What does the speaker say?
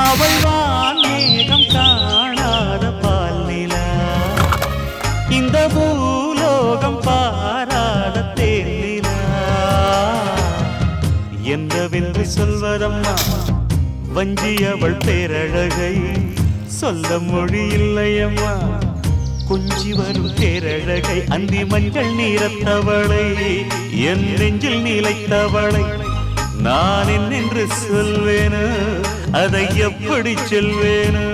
அவள் வான்மேகம் காணாத பால் நிலா, இந்த பூலோகம் பாராத தேன் நிலா. என்னவென்று சொல்வதம்மா வஞ்சி அவள் பேரழகை, சொல்ல மொழி இல்லையம்மா கொஞ்சி வரும் பேரழகை. அந்தி மஞ்சள் நீரத்தவளை, என் நெஞ்சில் நிலைத்தவளை நான் என்னென்று சொல்வேனோ, அதை எப்படி சொல்வேனோ.